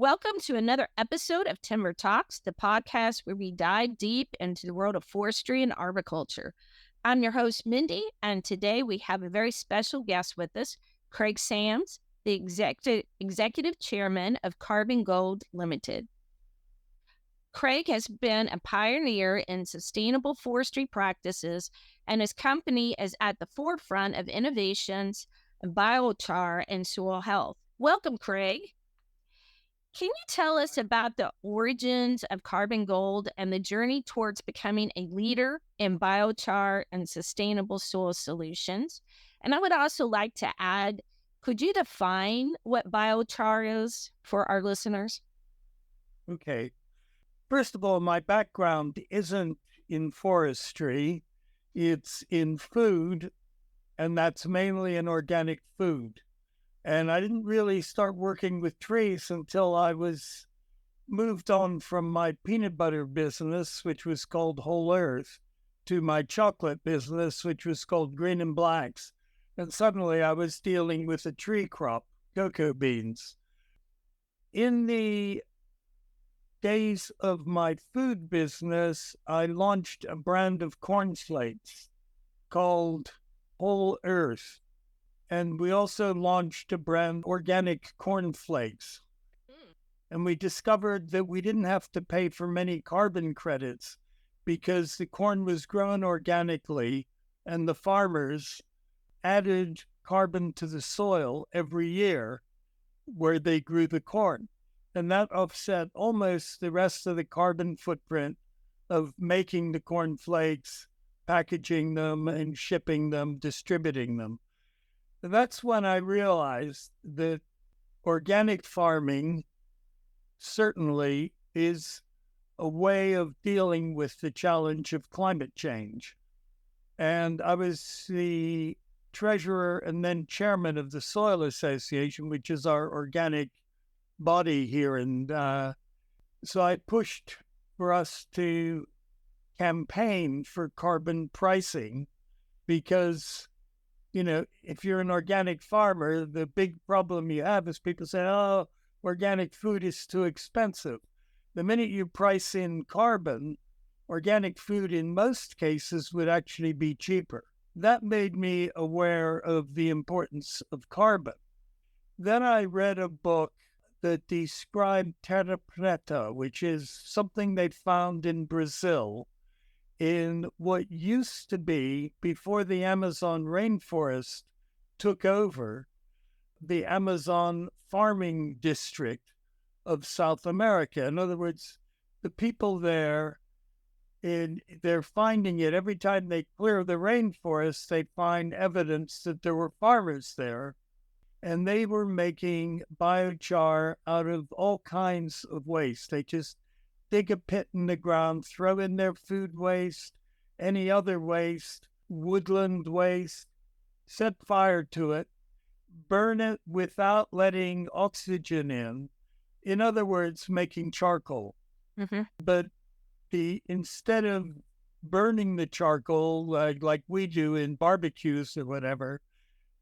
Welcome to another episode of Timber Talks, the podcast where we dive deep into the world of forestry and arboriculture. I'm your host, Mindy, and today we have a very special guest with us, Craig Sams, the executive chairman of Carbon Gold Limited. Craig has been a pioneer in sustainable forestry practices, and his company is at the forefront of innovations in biochar and soil health. Welcome, Craig. Can you tell us about the origins of carbon gold and the journey towards becoming a leader in biochar and sustainable soil solutions? And I would also like to add, could you define what biochar is for our listeners? Okay. First of all, my background isn't in forestry, it's in food, and that's mainly in organic food. And I didn't really start working with trees until I was moved on from my peanut butter business, which was called Whole Earth, to my chocolate business, which was called Green and Blacks. And suddenly I was dealing with a tree crop, cocoa beans. In the days of my food business, I launched a brand of cornflakes called Whole Earth. And we also launched a brand, organic cornflakes. And we discovered that we didn't have to pay for many carbon credits because the corn was grown organically and the farmers added carbon to the soil every year where they grew the corn. And that offset almost the rest of the carbon footprint of making the cornflakes, packaging them, and shipping them, distributing them. And that's when I realized that organic farming certainly is a way of dealing with the challenge of climate change. And I was the treasurer and then chairman of the Soil Association, which is our organic body here. And so I pushed for us to campaign for carbon pricing because, if you're an organic farmer, the big problem you have is people say, oh, organic food is too expensive. The minute you price in carbon, organic food in most cases would actually be cheaper. That made me aware of the importance of carbon. Then I read a book that described terra preta, which is something they found in Brazil in what used to be, before the Amazon rainforest took over, the Amazon farming district of South America. In other words, the people there, they're finding it every time they clear the rainforest, they find evidence that there were farmers there. And they were making biochar out of all kinds of waste. They just dig a pit in the ground, throw in their food waste, any other waste, woodland waste, set fire to it, burn it without letting oxygen in. In other words, making charcoal. Mm-hmm. But instead of burning the charcoal like we do in barbecues or whatever,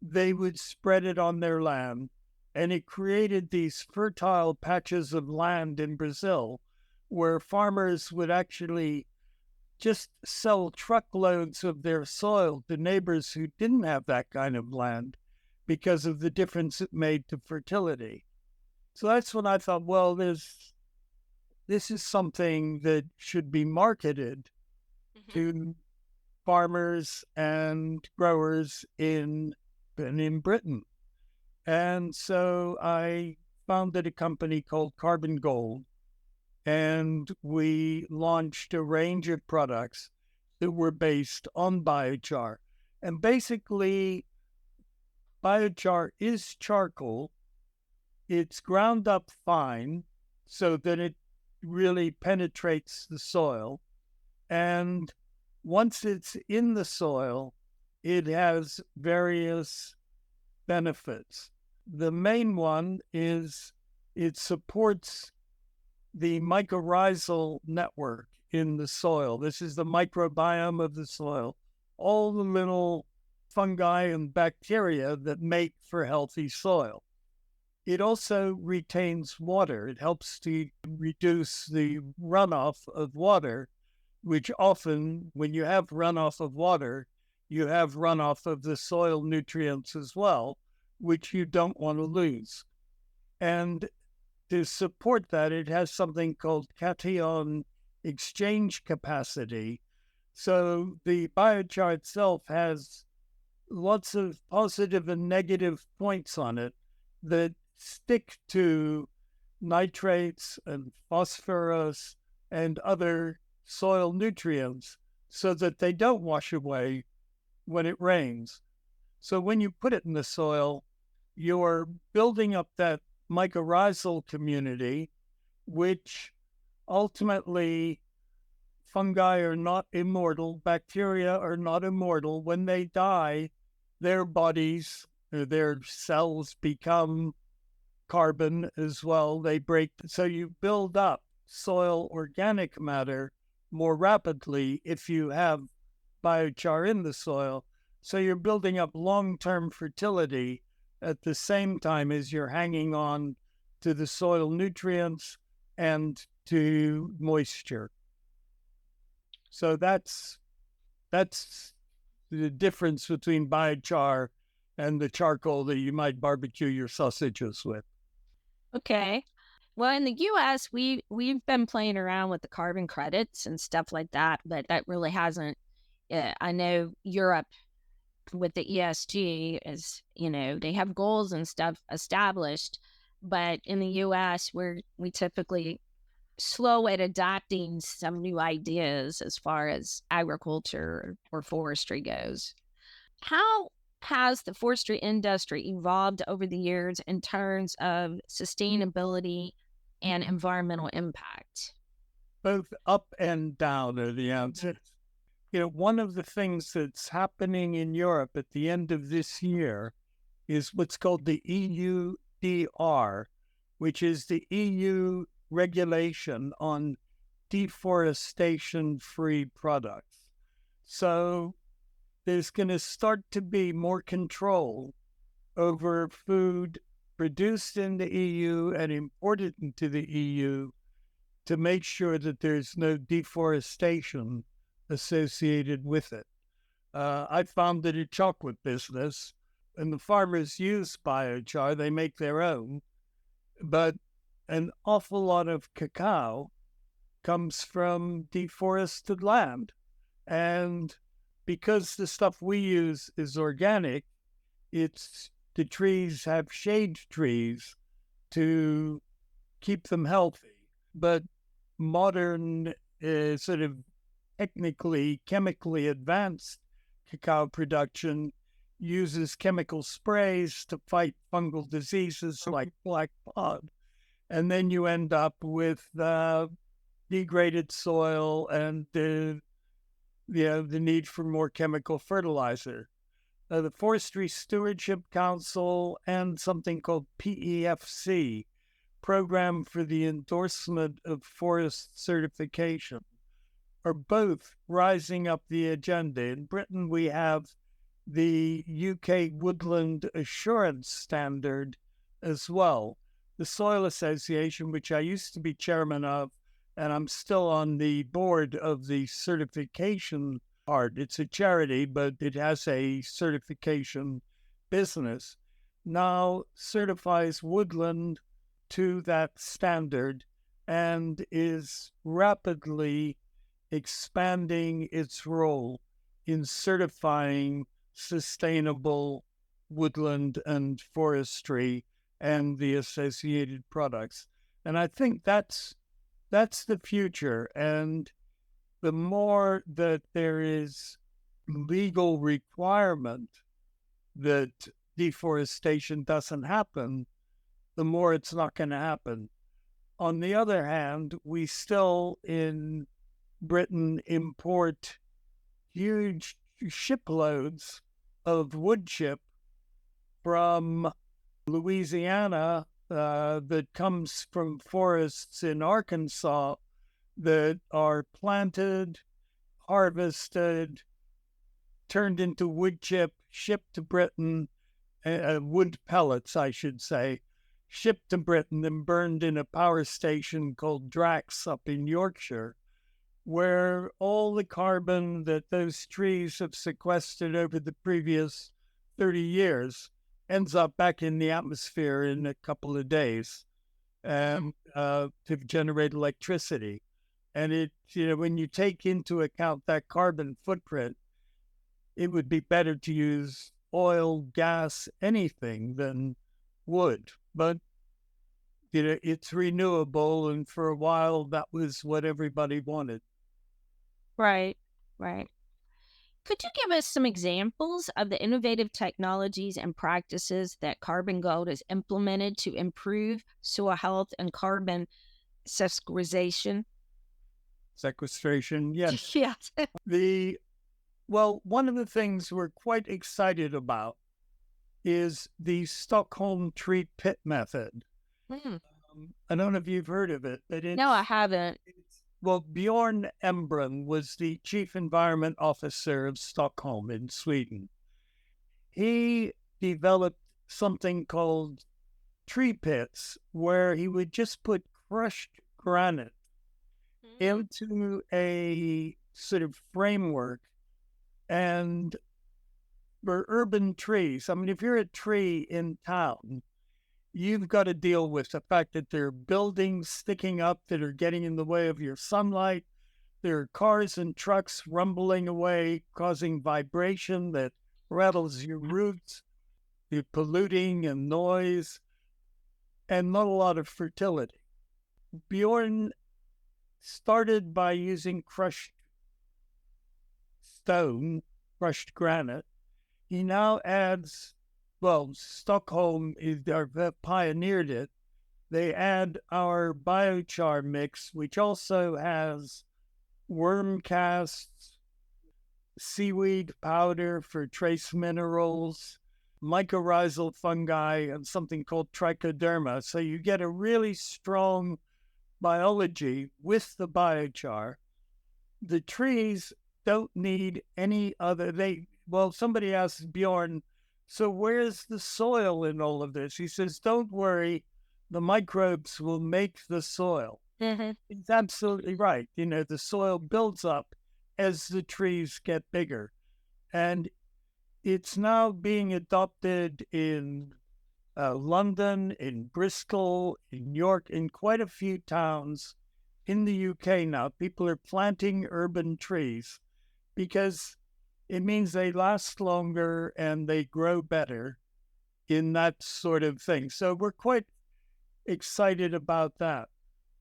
they would spread it on their land. And it created these fertile patches of land in Brazil where farmers would actually just sell truckloads of their soil to neighbors who didn't have that kind of land because of the difference it made to fertility. So that's when I thought, well, this is something that should be marketed to farmers and growers in Britain. And so I founded a company called Carbon Gold, and we launched a range of products that were based on biochar. And basically, biochar is charcoal. It's ground up fine so that it really penetrates the soil. And once it's in the soil, it has various benefits. The main one is it supports the mycorrhizal network in the soil. This is the microbiome of the soil, all the little fungi and bacteria that make for healthy soil. It also retains water. It helps to reduce the runoff of water, which often, when you have runoff of water, you have runoff of the soil nutrients as well, which you don't want to lose. And to support that, it has something called cation exchange capacity. So the biochar itself has lots of positive and negative points on it that stick to nitrates and phosphorus and other soil nutrients so that they don't wash away when it rains. So when you put it in the soil, you're building up that mycorrhizal community, which ultimately fungi are not immortal, bacteria are not immortal. When they die, their bodies, their cells become carbon as well. They break. So you build up soil organic matter more rapidly if you have biochar in the soil. So you're building up long-term fertility at the same time as you're hanging on to the soil nutrients and to moisture. So that's the difference between biochar and the charcoal that you might barbecue your sausages with. Okay. Well, in the US, we've been playing around with the carbon credits and stuff like that, but that really hasn't. I know Europe with the ESG is, they have goals and stuff established, but in the US, we typically slow at adopting some new ideas as far as agriculture or forestry goes. How has the forestry industry evolved over the years in terms of sustainability and environmental impact? Both up and down are the answers. One of the things that's happening in Europe at the end of this year is what's called the EUDR, which is the EU regulation on deforestation-free products. So there's going to start to be more control over food produced in the EU and imported into the EU to make sure that there's no deforestation associated with it. I found that a chocolate business, and the farmers use biochar, they make their own, but an awful lot of cacao comes from deforested land. And because the stuff we use is organic, the trees have shade trees to keep them healthy. But modern, sort of technically, chemically advanced cacao production uses chemical sprays to fight fungal diseases like black pod. And then you end up with degraded soil and the need for more chemical fertilizer. The Forestry Stewardship Council and something called PEFC, Program for the Endorsement of Forest Certification, are both rising up the agenda. In Britain, we have the UK Woodland Assurance Standard as well. The Soil Association, which I used to be chairman of, and I'm still on the board of the certification part. It's a charity, but it has a certification business. Now certifies woodland to that standard and is rapidly expanding its role in certifying sustainable woodland and forestry and the associated products. And I think that's the future. And the more that there is legal requirement that deforestation doesn't happen, the more it's not going to happen. On the other hand, we still in Britain import huge shiploads of wood chip from Louisiana that comes from forests in Arkansas that are planted, harvested, turned into wood chip, shipped to Britain, wood pellets, I should say, shipped to Britain and burned in a power station called Drax up in Yorkshire, where all the carbon that those trees have sequestered over the previous 30 years ends up back in the atmosphere in a couple of days to generate electricity. And when you take into account that carbon footprint, it would be better to use oil, gas, anything than wood. But it's renewable, and for a while that was what everybody wanted. Right, right. Could you give us some examples of the innovative technologies and practices that Carbon Gold has implemented to improve soil health and carbon sequestration? Sequestration, yes. Yes. One of the things we're quite excited about is the Stockholm tree pit method. Hmm. I don't know if you've heard of it, but No, I haven't. Bjorn Embren was the chief environment officer of Stockholm in Sweden. He developed something called tree pits, where he would just put crushed granite Mm. into a sort of framework. And for urban trees, I mean, if you're a tree in town, you've got to deal with the fact that there are buildings sticking up that are getting in the way of your sunlight. There are cars and trucks rumbling away, causing vibration that rattles your roots, the polluting and noise, and not a lot of fertility. Bjorn started by using crushed stone, crushed granite. He now adds, Stockholm pioneered it. They add our biochar mix, which also has worm casts, seaweed powder for trace minerals, mycorrhizal fungi, and something called trichoderma. So you get a really strong biology with the biochar. The trees don't need any other. Somebody asked Bjorn, so where's the soil in all of this? He says, don't worry, the microbes will make the soil. Mhm. He's absolutely right. The soil builds up as the trees get bigger. And it's now being adopted in London, in Bristol, in York, in quite a few towns in the UK now. People are planting urban trees because it means they last longer and they grow better in that sort of thing. So we're quite excited about that.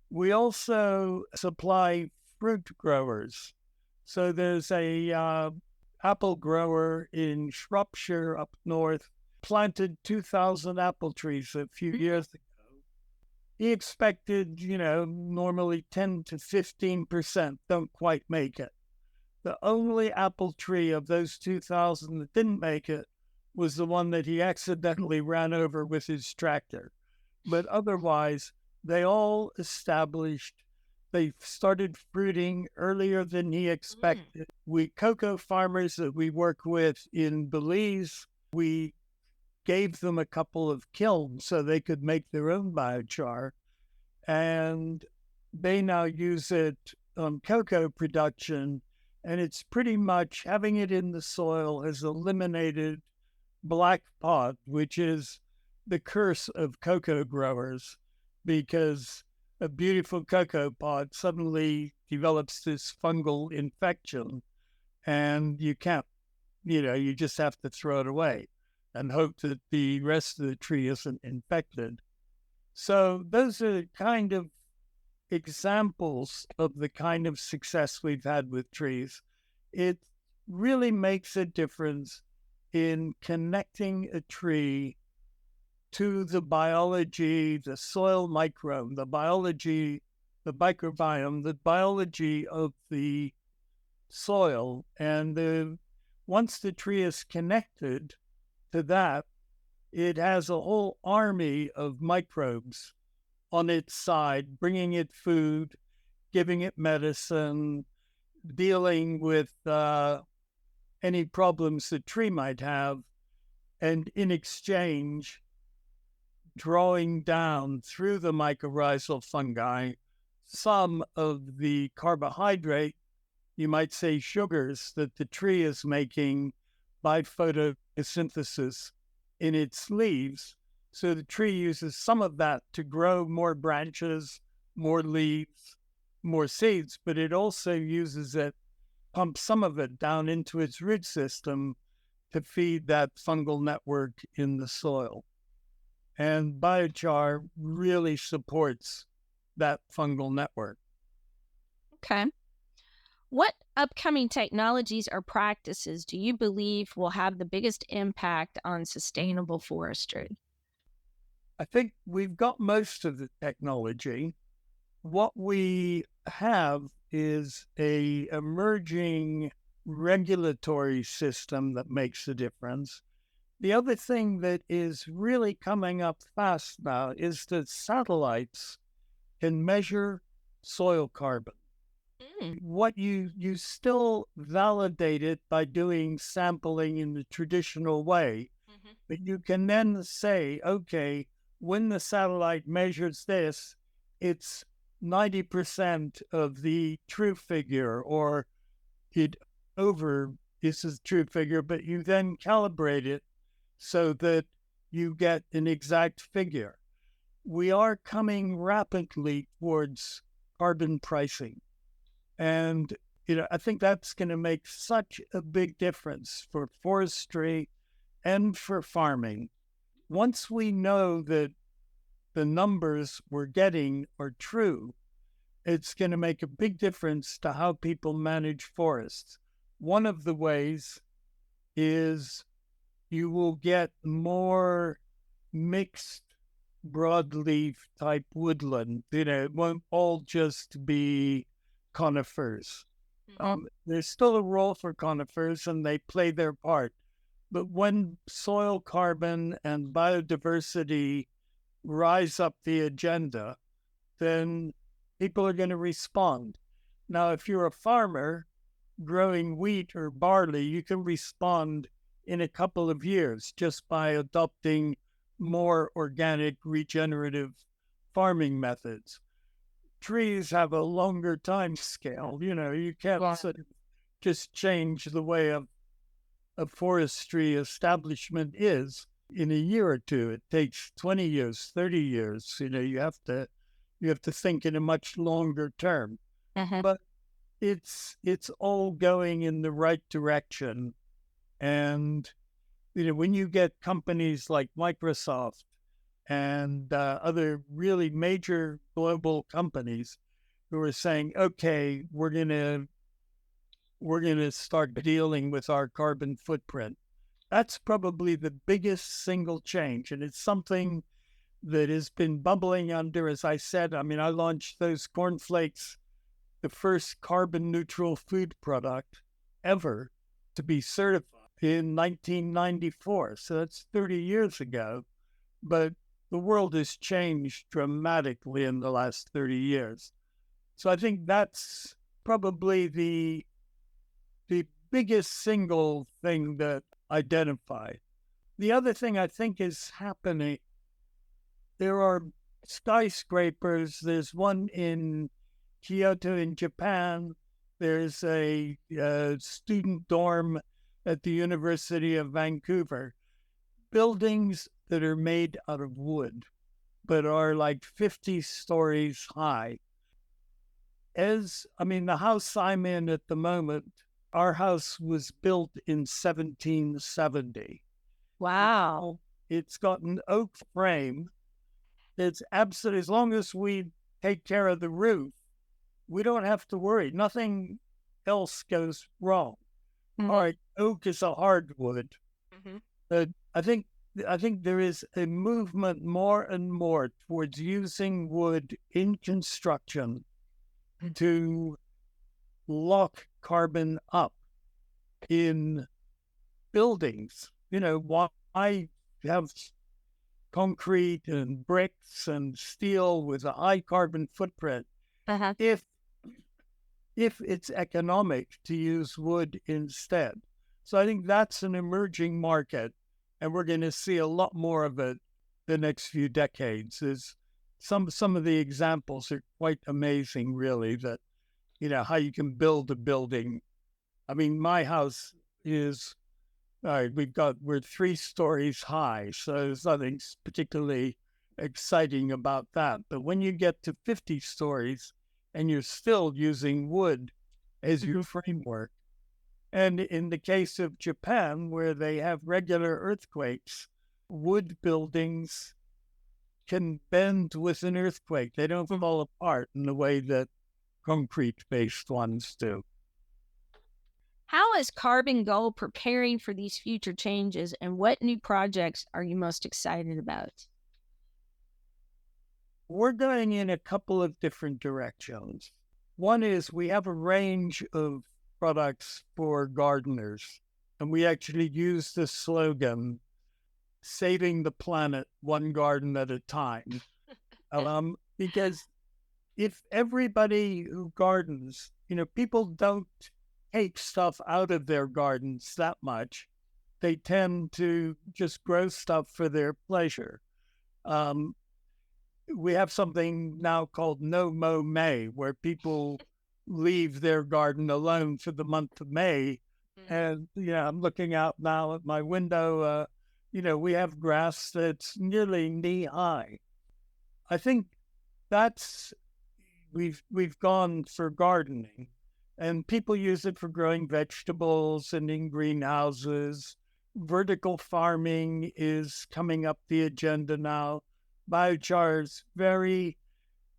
We also supply fruit growers. So there's a apple grower in Shropshire up north, planted 2,000 apple trees a few years ago. He expected, normally 10 to 15% don't quite make it. The only apple tree of those 2,000 that didn't make it was the one that he accidentally ran over with his tractor. But otherwise, they all established. They started fruiting earlier than he Mm. expected. We cocoa farmers that we work with in Belize, we gave them a couple of kilns so they could make their own biochar, and they now use it on cocoa production. And it's pretty much having it in the soil has eliminated black pod, which is the curse of cocoa growers, because a beautiful cocoa pod suddenly develops this fungal infection, and you can't, you just have to throw it away and hope that the rest of the tree isn't infected. So those are kind of examples of the kind of success we've had with trees. It really makes a difference in connecting a tree to the biology, the soil microbe, the biology, the microbiome, the biology of the soil. And once the tree is connected to that, it has a whole army of microbes on its side, bringing it food, giving it medicine, dealing with any problems the tree might have. And in exchange, drawing down through the mycorrhizal fungi some of the carbohydrate, you might say sugars, that the tree is making by photosynthesis in its leaves. So the tree uses some of that to grow more branches, more leaves, more seeds, but it also uses it, pumps some of it down into its root system to feed that fungal network in the soil. And biochar really supports that fungal network. Okay. What upcoming technologies or practices do you believe will have the biggest impact on sustainable forestry? I think we've got most of the technology. What we have is a emerging regulatory system that makes a difference. The other thing that is really coming up fast now is that satellites can measure soil carbon. Mm. What you still validate it by doing sampling in the traditional way, Mhm. but you can then say, okay, when the satellite measures this, it's 90% of the true figure, or it over is the true figure, but you then calibrate it so that you get an exact figure. We are coming rapidly towards carbon pricing. And I think that's going to make such a big difference for forestry and for farming. Once we know that the numbers we're getting are true, it's going to make a big difference to how people manage forests. One of the ways is you will get more mixed broadleaf type woodland. It won't all just be conifers. There's still a role for conifers and they play their part. But when soil carbon and biodiversity rise up the agenda, then people are going to respond. Now, if you're a farmer growing wheat or barley, you can respond in a couple of years just by adopting more organic, regenerative farming methods. Trees have a longer time scale. You can't Wow. sort of just change the way a forestry establishment is in a year or two. It takes 20 years, 30 years. You have to think in a much longer term. Uh-huh. But it's all going in the right direction. And when you get companies like Microsoft and other really major global companies who are saying, okay, we're gonna start dealing with our carbon footprint. That's probably the biggest single change. And it's something that has been bubbling under, as I said. I mean, I launched those cornflakes, the first carbon neutral food product ever to be certified in 1994. So that's 30 years ago. But the world has changed dramatically in the last 30 years. So I think that's probably the biggest single thing that identified. The other thing I think is happening, there are skyscrapers. There's one in Kyoto in Japan. There's a student dorm at the University of Vancouver. Buildings that are made out of wood, but are like 50 stories high. The house I'm in at the moment, our house was built in 1770. Wow. Now, it's got an oak frame. It's absolutely, as long as we take care of the roof, we don't have to worry. Nothing else goes wrong. All Mhm. right, oak is a hardwood, Mhm. but I think there is a movement more and more towards using wood in construction to lock carbon up in buildings. Why have concrete and bricks and steel with a high carbon footprint Uh-huh. if it's economic to use wood instead? So I think that's an emerging market, and we're going to see a lot more of it the next few decades. Is some of the examples are quite amazing, really, that how you can build a building. I mean, my house is all right, we're 3 stories high, so there's nothing particularly exciting about that. But when you get to 50 stories and you're still using wood as your Mhm. framework, and in the case of Japan, where they have regular earthquakes, wood buildings can bend with an earthquake. They don't Mhm. fall apart in the way that concrete-based ones do. How is Carbon Gold preparing for these future changes, and what new projects are you most excited about? We're going in a couple of different directions. One is we have a range of products for gardeners, and we actually use the slogan, saving the planet one garden at a time. Because if everybody who gardens, people don't take stuff out of their gardens that much. They tend to just grow stuff for their pleasure. Um, we have something now called No Mow May, where people leave their garden alone for the month of May. Mhm. And I'm looking out now at my window. We have grass that's nearly knee high. I think that's we've gone for gardening, and people use it for growing vegetables and in greenhouses. Vertical farming is coming up the agenda now. Biochar is very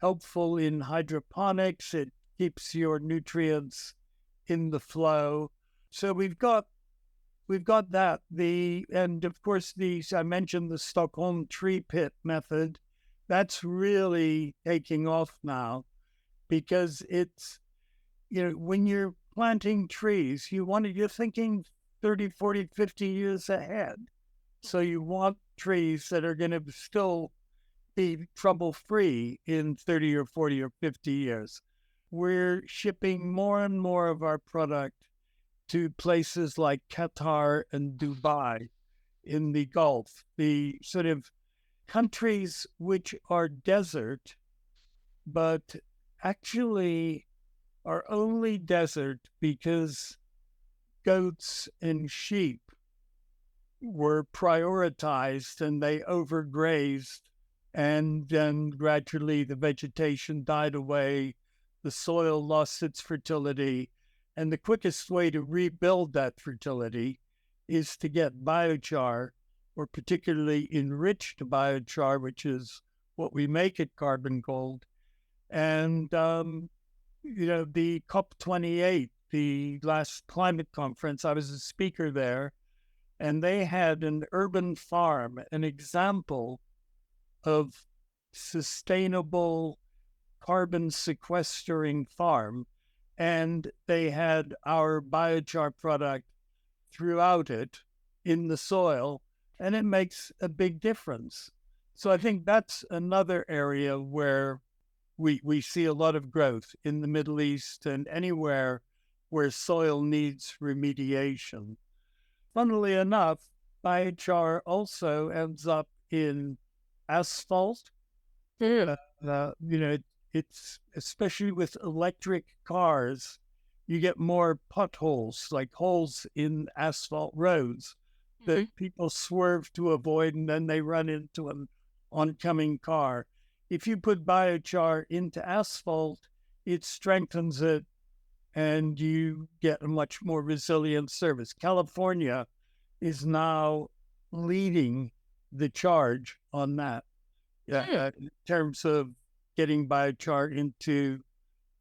helpful in hydroponics. It keeps your nutrients in the flow. So we've got that. And of course these I mentioned the Stockholm tree pit method. That's really taking off now because it's when you're planting trees, you're thinking 30, 40, 50 years ahead. So you want trees that are going to still be trouble free in 30 or 40 or 50 years. We're shipping more and more of our product to places like Qatar and Dubai in the Gulf, the sort of countries which are desert, but actually are only desert because goats and sheep were prioritized and they overgrazed. And then gradually the vegetation died away, the soil lost its fertility. And the quickest way to rebuild that fertility is to get biochar, or particularly enriched biochar, which is what we make at Carbon Gold. And the COP28, the last climate conference, I was a speaker there, and they had an urban farm, an example of sustainable carbon sequestering farm. And they had our biochar product throughout it in the soil, and it makes a big difference. So I think that's another area where we see a lot of growth in the Middle East and anywhere where soil needs remediation. Funnily enough, biochar also ends up in asphalt. Mm. Uh, it's especially with electric cars, you get more potholes, like holes in asphalt roads that Mhm. people swerve to avoid, and then they run into an oncoming car. If you put biochar into asphalt, it strengthens it and you get a much more resilient service. California is now leading the charge on that, yeah, Mm. in terms of getting biochar into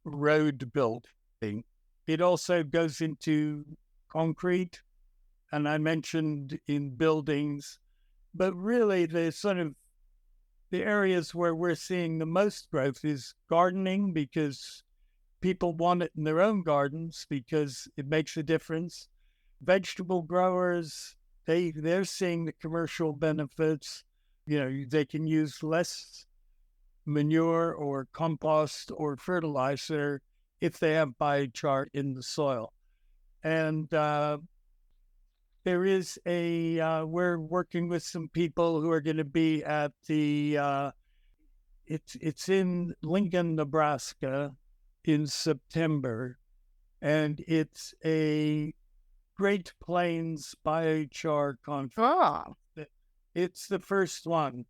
road building. It also goes into concrete, and I mentioned in buildings, but really the areas where we're seeing the most growth is gardening, because people want it in their own gardens because it makes a difference. Vegetable growers, they're seeing the commercial benefits. They can use less manure or compost or fertilizer if they have biochar in the soil. And there is we're working with some people who are going to be at it's in Lincoln, Nebraska in September, and it's a Great Plains Biochar Conference. Oh. It's the first one,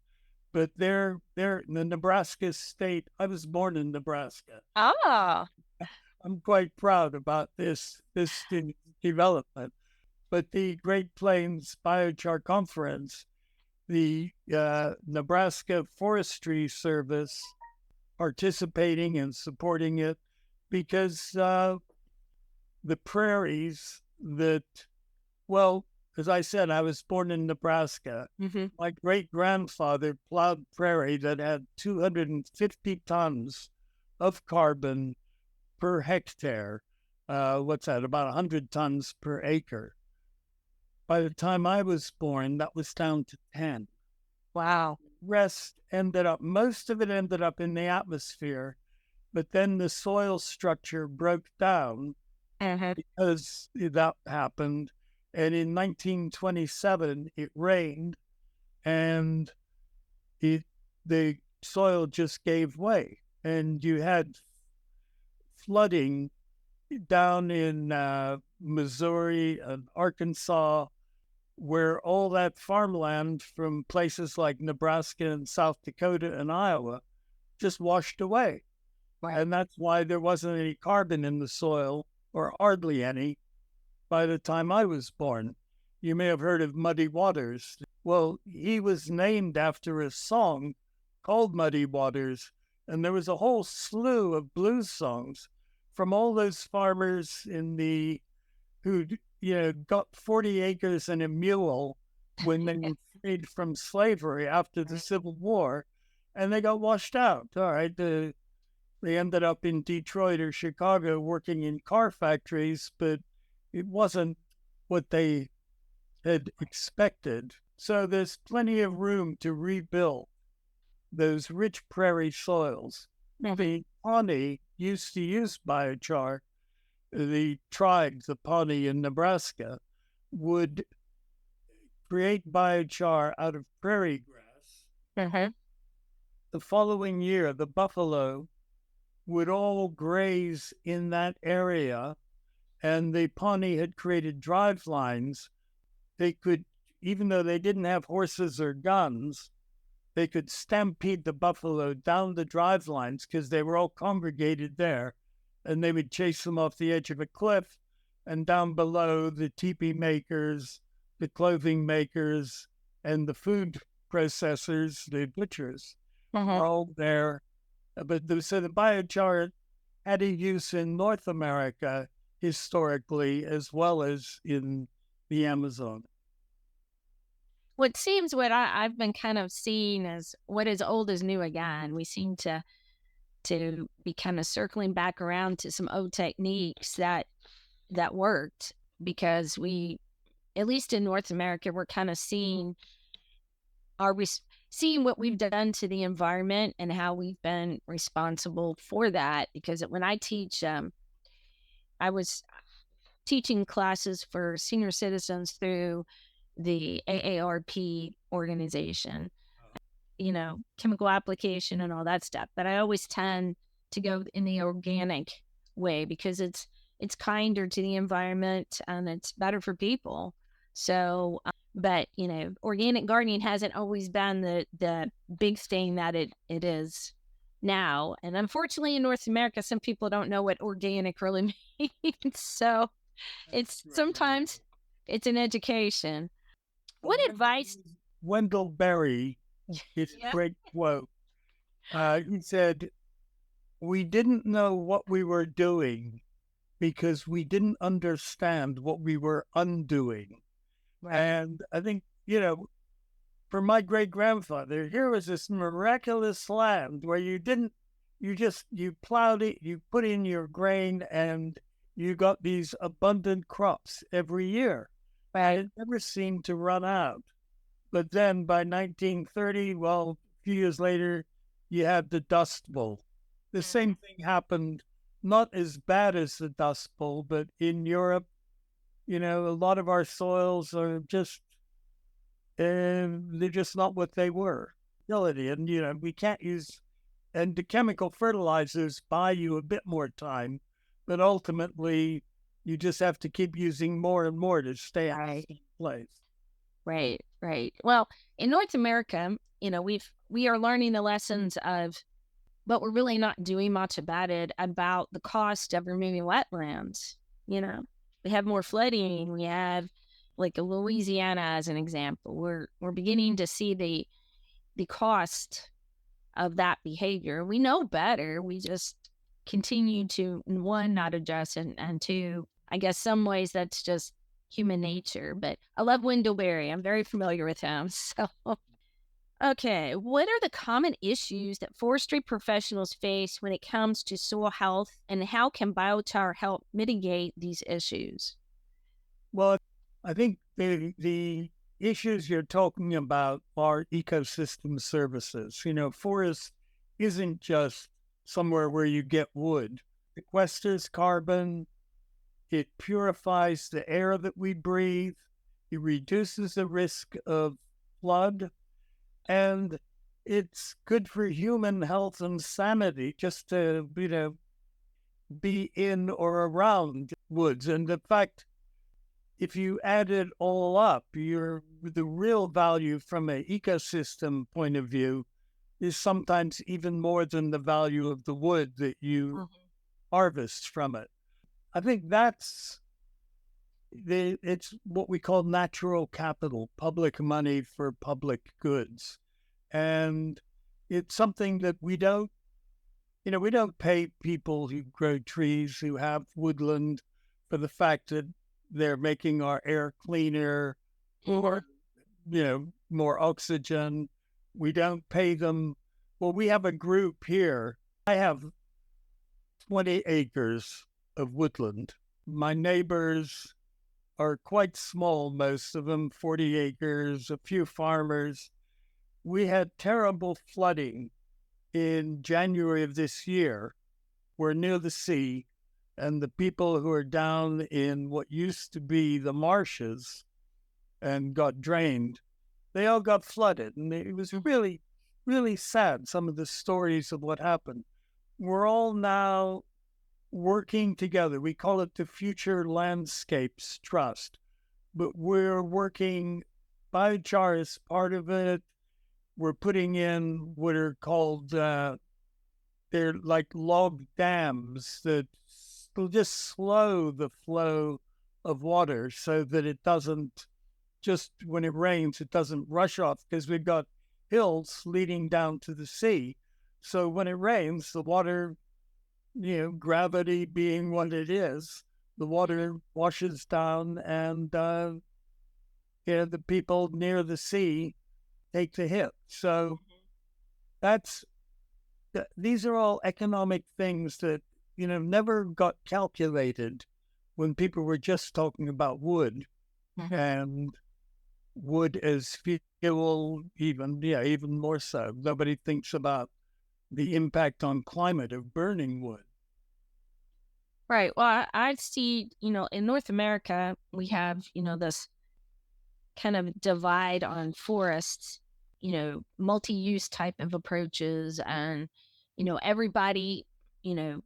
but they're in the Nebraska state. I was born in Nebraska. Oh. I'm quite proud about this development. But the Great Plains Biochar Conference, the Nebraska Forestry Service participating and supporting it because the prairies that, well, as I said, I was born in Nebraska. Mm-hmm. My great grandfather plowed prairie that had 250 tons of carbon per hectare. What's that? About 100 tons per acre. By the time I was born, that was down to 10. Wow. Most of it ended up in the atmosphere, but then the soil structure broke down Uh-huh. because that happened. And in 1927, it rained and the soil just gave way. And you had flooding down in Missouri and Arkansas, where all that farmland from places like Nebraska and South Dakota and Iowa just washed away. Right. And that's why there wasn't any carbon in the soil, or hardly any, by the time I was born. You may have heard of Muddy Waters. Well, he was named after a song called Muddy Waters, and there was a whole slew of blues songs from all those farmers who got 40 acres and a mule when they were freed from slavery after the Civil War, and they got washed out. All right, they ended up in Detroit or Chicago working in car factories, but it wasn't what they had expected. So there's plenty of room to rebuild those rich prairie soils. The Pawnee used to use biochar. The tribes, the Pawnee in Nebraska, would create biochar out of prairie grass. Uh-huh. The following year, the buffalo would all graze in that area, and the Pawnee had created drive lines. They could, even though they didn't have horses or guns, they could stampede the buffalo down the drive lines because they were all congregated there, and they would chase them off the edge of a cliff. And down below, the teepee makers, the clothing makers, and the food processors, the butchers, Uh-huh. are all there. So the biochar had a use in North America historically, as well as in the Amazon. What seems what I've been kind of seeing as what is old is new again. We seem to be kind of circling back around to some old techniques that worked because we, at least in North America, we're kind of seeing seeing what we've done to the environment and how we've been responsible for that. Because when I teach, I was teaching classes for senior citizens through the AARP organization, chemical application and all that stuff. But I always tend to go in the organic way because it's kinder to the environment and it's better for people. So, but organic gardening hasn't always been the big thing that it is now. And unfortunately, in North America, some people don't know what organic really means. So it's sometimes it's an education. What advice? Wendell Berry, his Yeah. great quote, he said, "We didn't know what we were doing because we didn't understand what we were undoing." Right. And I think, for my great grandfather, here was this miraculous land where you plowed it, you put in your grain, and you got these abundant crops every year. Right. It never seemed to run out. But then by 1930, well, a few years later, you had the Dust Bowl. The same thing happened, not as bad as the Dust Bowl, but in Europe, A lot of our soils are just, they're just not what they were. And, we can't use, and the chemical fertilizers buy you a bit more time, but ultimately you just have to keep using more and more to stay in Right. place. Right. Right. Well, in North America, we are learning the lessons of, but we're really not doing much about it, about the cost of removing wetlands. You know, we have more flooding. We have like Louisiana as an example. We're beginning to see the cost of that behavior. We know better. We just continue to, one, not adjust, and two, I guess some ways that's just human nature. But I love Wendellberry. I'm very familiar with him. So, okay, what are the common issues that forestry professionals face when it comes to soil health, and how can biochar help mitigate these issues? Well, I think the issues you're talking about are ecosystem services. Forest isn't just somewhere where you get wood. It sequesters carbon, it purifies the air that we breathe, it reduces the risk of flood, and it's good for human health and sanity just to, be in or around woods. And in fact, if you add it all up, the real value from an ecosystem point of view is sometimes even more than the value of the wood that you Mhm. harvest from it. I think it's what we call natural capital, public money for public goods. And it's something that we don't pay people who grow trees, who have woodland, for the fact that they're making our air cleaner or, more oxygen. We don't pay them. Well, we have a group here. I have 20 acres of woodland. My neighbors are quite small, most of them 40 acres, a few farmers. We had terrible flooding in January of this year. We're near the sea, and the people who are down in what used to be the marshes and got drained, they all got flooded. And it was really, really sad, some of the stories of what happened. We're all now working together. We call it the Future Landscapes Trust, but we're working, biochar is part of it. We're putting in what are called they're like log dams that will just slow the flow of water so that it doesn't, just when it rains, it doesn't rush off, because we've got hills leading down to the sea. So when it rains, the water, gravity being what it is, the water washes down, and the people near the sea take the hit. So that's these are all economic things that never got calculated when people were just talking about wood Mhm. and wood as fuel. Even more so, nobody thinks about the impact on climate of burning wood. Right. Well, I see, in North America, we have, this kind of divide on forests, multi-use type of approaches, and everybody,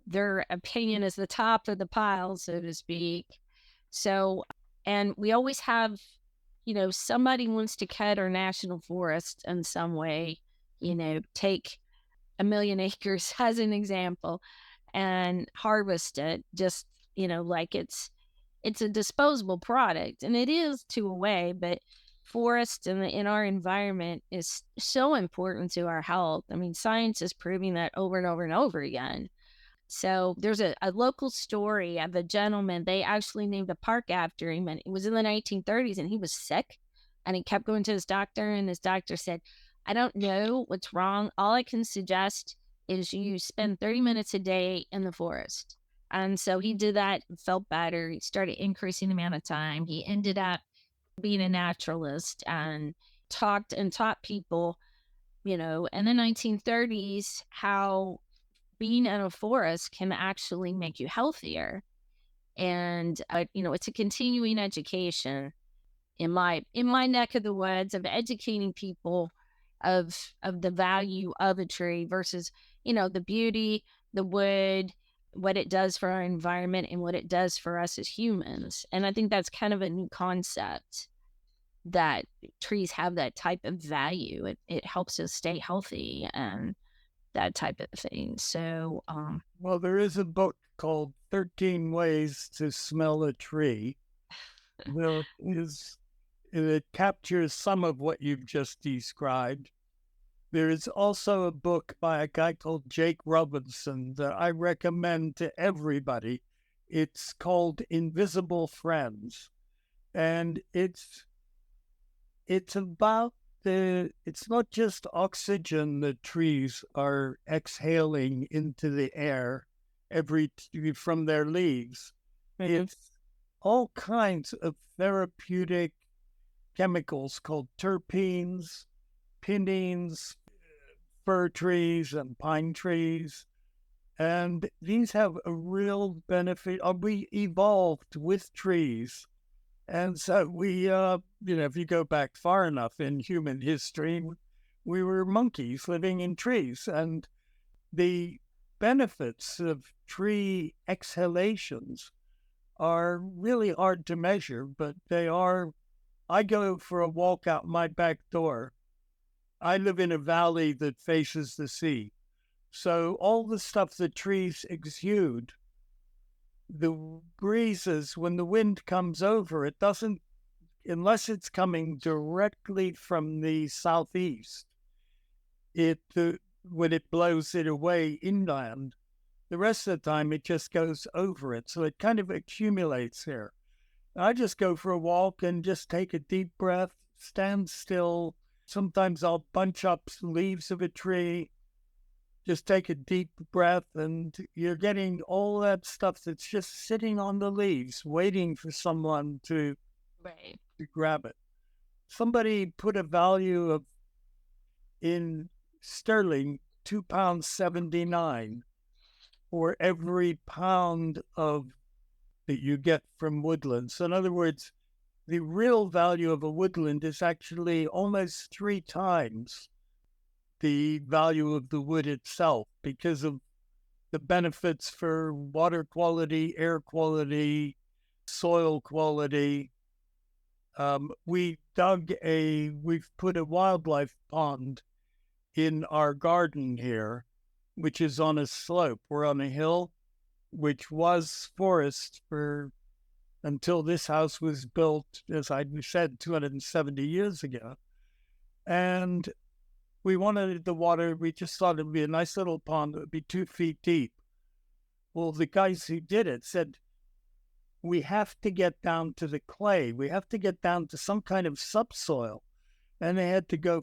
their opinion is the top of the pile, so to speak. So, and we always have, somebody wants to cut our national forest in some way, take 1 million acres as an example and harvest it, just like it's a disposable product, and it is to a way, but forest in our environment is so important to our health. I mean, science is proving that over and over and over again. So there's a local story of a gentleman. They actually named a park after him, and it was in the 1930s, and he was sick, and he kept going to his doctor, and his doctor said, "I don't know what's wrong. All I can suggest is you spend 30 minutes a day in the forest." And so he did that and felt better. He started increasing the amount of time. He ended up being a naturalist and talked and taught people, in the 1930s, how being in a forest can actually make you healthier. And it's a continuing education in my neck of the woods of educating people of the value of a tree versus the beauty, the wood, what it does for our environment and what it does for us as humans. And I think that's kind of a new concept, that trees have that type of value. It helps us stay healthy and that type of thing. So Well, there is a book called 13 Ways to Smell a Tree. There is, it captures some of what you've just described. There is also a book by a guy called Jake Robinson that I recommend to everybody. It's called Invisible Friends. And it's about it's not just oxygen that trees are exhaling into the air from their leaves. mhm. It's all kinds of therapeutic chemicals called terpenes, pinnenes, fir trees and pine trees. And these have a real benefit. We evolved with trees. And so if you go back far enough in human history, we were monkeys living in trees. And the benefits of tree exhalations are really hard to measure, but they are. I go for a walk out my back door. I live in a valley that faces the sea. So all the stuff the trees exude, the breezes, when the wind comes over, it doesn't, unless it's coming directly from the southeast, when it blows it away inland, the rest of the time it just goes over it. So it kind of accumulates here. I just go for a walk and just take a deep breath, stand still. Sometimes I'll bunch up some leaves of a tree, just take a deep breath, and you're getting all that stuff that's just sitting on the leaves, waiting for someone Right. to grab it. Somebody put a value of, in sterling, £2.79 for every pound of that you get from woodlands. So in other words, the real value of a woodland is actually almost 3 times the value of the wood itself because of the benefits for water quality, air quality, soil quality. We've put a wildlife pond in our garden here, which is on a slope. We're on a hill, which was forest for until this house was built, as I said, 270 years ago. And we wanted the water, we just thought it'd be a nice little pond that would be 2 feet deep. Well, the guys who did it said, we have to get down to the clay. We have to get down to some kind of subsoil. And they had to go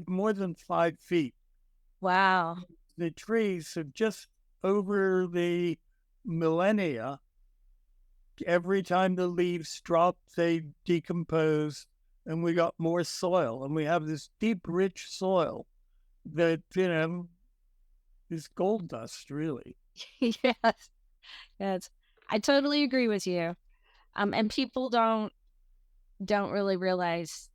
more than 5 feet. Wow. The trees have just over the millennia, every time the leaves drop, they decompose and we got more soil. And we have this deep, rich soil that, is gold dust, really. Yes. Yes. I totally agree with you. And people don't really realize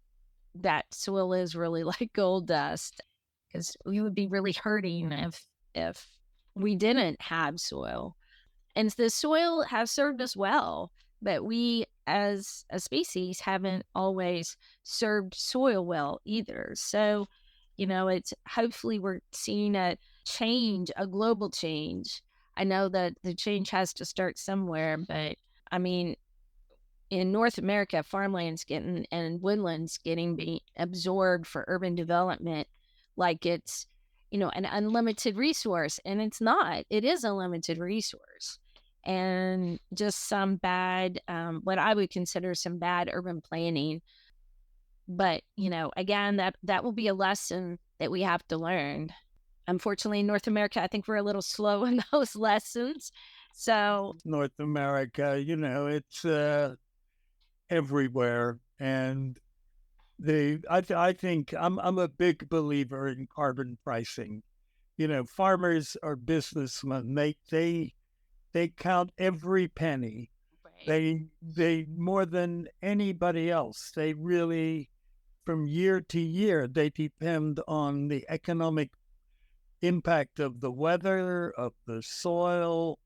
that soil is really like gold dust, because we would be really hurting if we didn't have soil. And the soil has served us well, but we as a species haven't always served soil well either. So, it's hopefully we're seeing a change, a global change. I know that the change has to start somewhere, but I mean, in North America, farmlands getting and woodlands getting be absorbed for urban development like it's, an unlimited resource. And it's not. It is a limited resource. And just some bad, what I would consider some bad urban planning. But, again, that will be a lesson that we have to learn. Unfortunately, in North America, I think we're a little slow in those lessons. So, North America, it's everywhere. And I think I'm a big believer in carbon pricing. Farmers are businessmen. They count every penny. They more than anybody else, they really, from year to year, they depend on the economic impact of the weather, of the soil,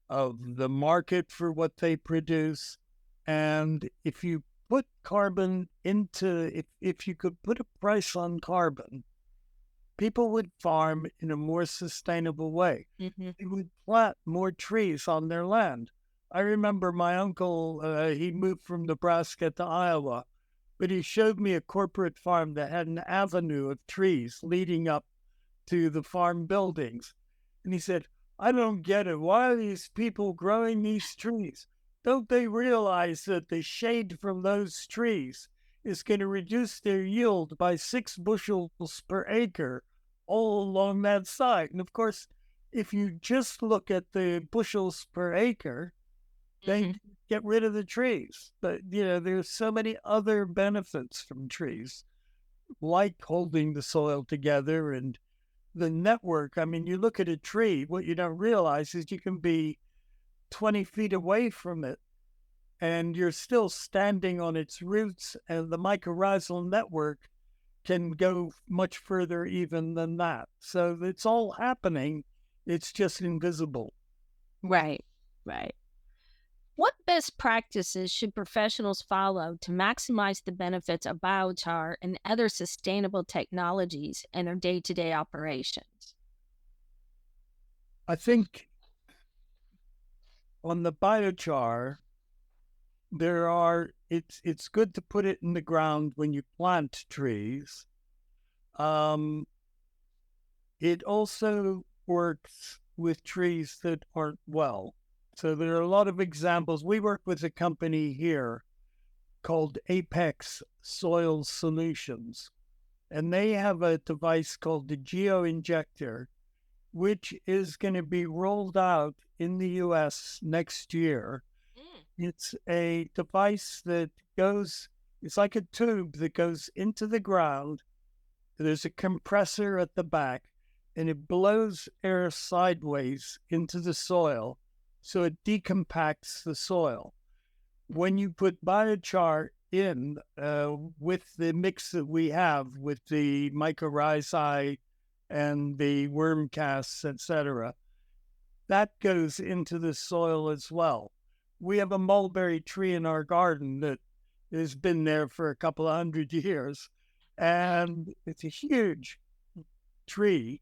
of the market for what they produce. And if you put carbon into, if you could put a price on carbon, people would farm in a more sustainable way. Mm-hmm. They would plant more trees on their land. I remember my uncle, he moved from Nebraska to Iowa, but he showed me a corporate farm that had an avenue of trees leading up to the farm buildings. And he said, I don't get it. Why are these people growing these trees? Don't they realize that the shade from those trees is going to reduce their yield by 6 bushels per acre all along that side? And of course, if you just look at the bushels per acre, they Mm-hmm. get rid of the trees. But, there's so many other benefits from trees, like holding the soil together and the network. I mean, you look at a tree, what you don't realize is you can be 20 feet away from it and you're still standing on its roots, and the mycorrhizal network can go much further even than that. So it's all happening, it's just invisible. Right. Right. What best practices should professionals follow to maximize the benefits of biochar and other sustainable technologies in their day to day operations? I think on the biochar, it's good to put it in the ground when you plant trees. Um, It also works with trees that aren't well. So there are a lot of examples. We work with a company here called Apex Soil Solutions, and they have a device called the Geo Injector, which is going to be rolled out in the US next year. Mm. It's a device that it's like a tube that goes into the ground. There's a compressor at the back, and it blows air sideways into the soil, so it decompacts the soil. When you put biochar in with the mix that we have with the mycorrhizae and the worm casts, etc., that goes into the soil as well. We have a mulberry tree in our garden that has been there for a couple of 100 years, and it's a huge tree,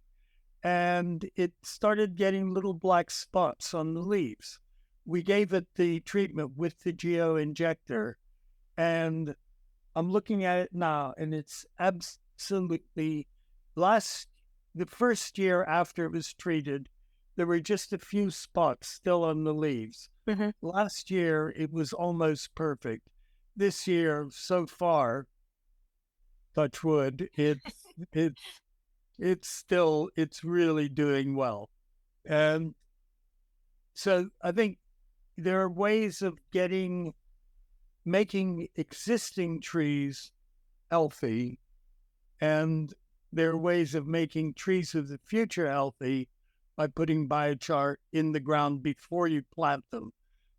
and it started getting little black spots on the leaves. We gave it the treatment with the geo injector, and I'm looking at it now, and it's absolutely the first year after it was treated, there were just a few spots still on the leaves. Mhm. Last year, it was almost perfect. This year, so far, touch wood, it's really doing well. And so I think there are ways of making existing trees healthy, and there are ways of making trees of the future healthy by putting biochar in the ground before you plant them.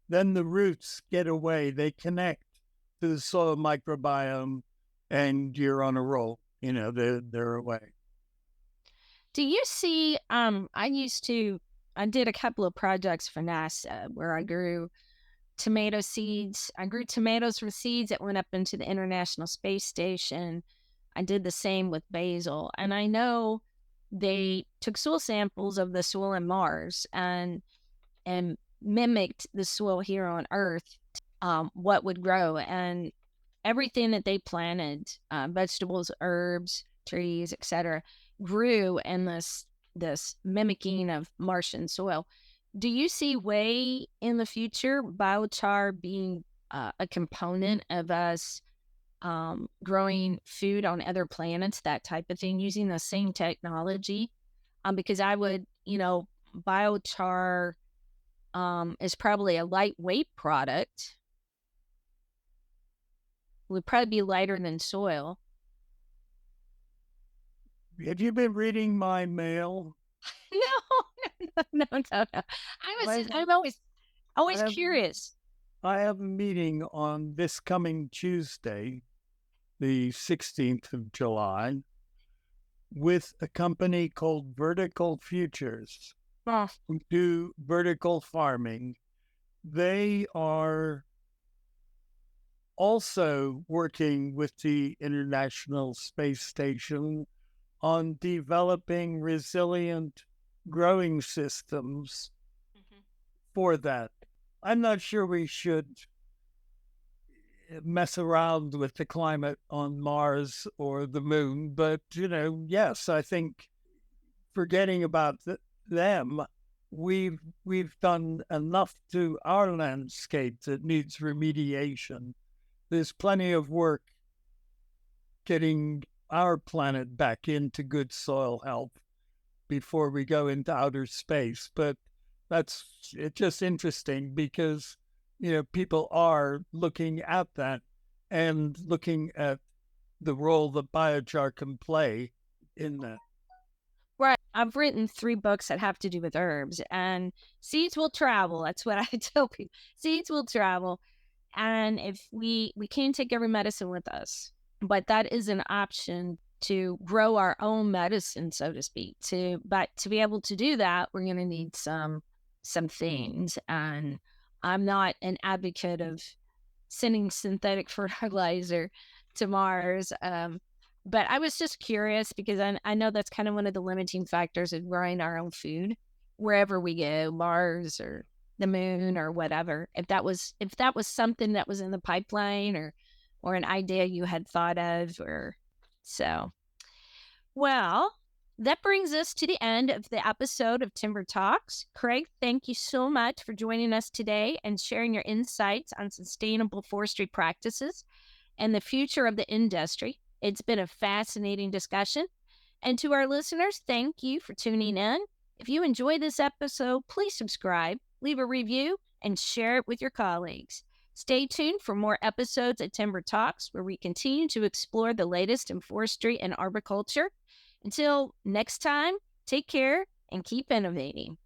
Then the roots get away, they connect to the soil microbiome, and you're on a roll. They're away. Do you see? I did a couple of projects for NASA where I grew tomato seeds. I grew tomatoes from seeds that went up into the International Space Station. I did the same with basil. And I know they took soil samples of the soil on Mars and mimicked the soil here on Earth, what would grow. And everything that they planted, vegetables, herbs, trees, etc., grew in this mimicking of Martian soil. Do you see way in the future biochar being a component of us growing food on other planets, that type of thing, using the same technology? Because I would, biochar is probably a lightweight product, would probably be lighter than soil. Have you been reading my mail? No, no, no, no, no. I I'm always have, curious. I have a meeting on this coming Tuesday, the 16th of July, with a company called Vertical Futures Oh, who do vertical farming. They are also working with the International Space Station on developing resilient growing systems mhm. for that. I'm not sure we should mess around with the climate on Mars or the moon, but yes, I think forgetting about them, we've done enough to our landscape that needs remediation. There's plenty of work getting our planet back into good soil health before we go into outer space. But it's just interesting because people are looking at that and looking at the role that biochar can play in that. Right. I've written 3 books that have to do with herbs, and seeds will travel. That's what I tell people. Seeds will travel, and if we can't take every medicine with us, but that is an option to grow our own medicine, so to speak. But to be able to do that, we're going to need some things, and I'm not an advocate of sending synthetic fertilizer to Mars. But I was just curious because I know that's kind of one of the limiting factors of growing our own food wherever we go, Mars or the moon or whatever. If that was something that was in the pipeline or an idea you had thought of or so. Well, that brings us to the end of the episode of Timber Talks. Craig, thank you so much for joining us today and sharing your insights on sustainable forestry practices and the future of the industry. It's been a fascinating discussion. And to our listeners, thank you for tuning in. If you enjoy this episode, please subscribe, leave a review, and share it with your colleagues. Stay tuned for more episodes at Timber Talks, where we continue to explore the latest in forestry and arboriculture. Until next time, take care and keep innovating.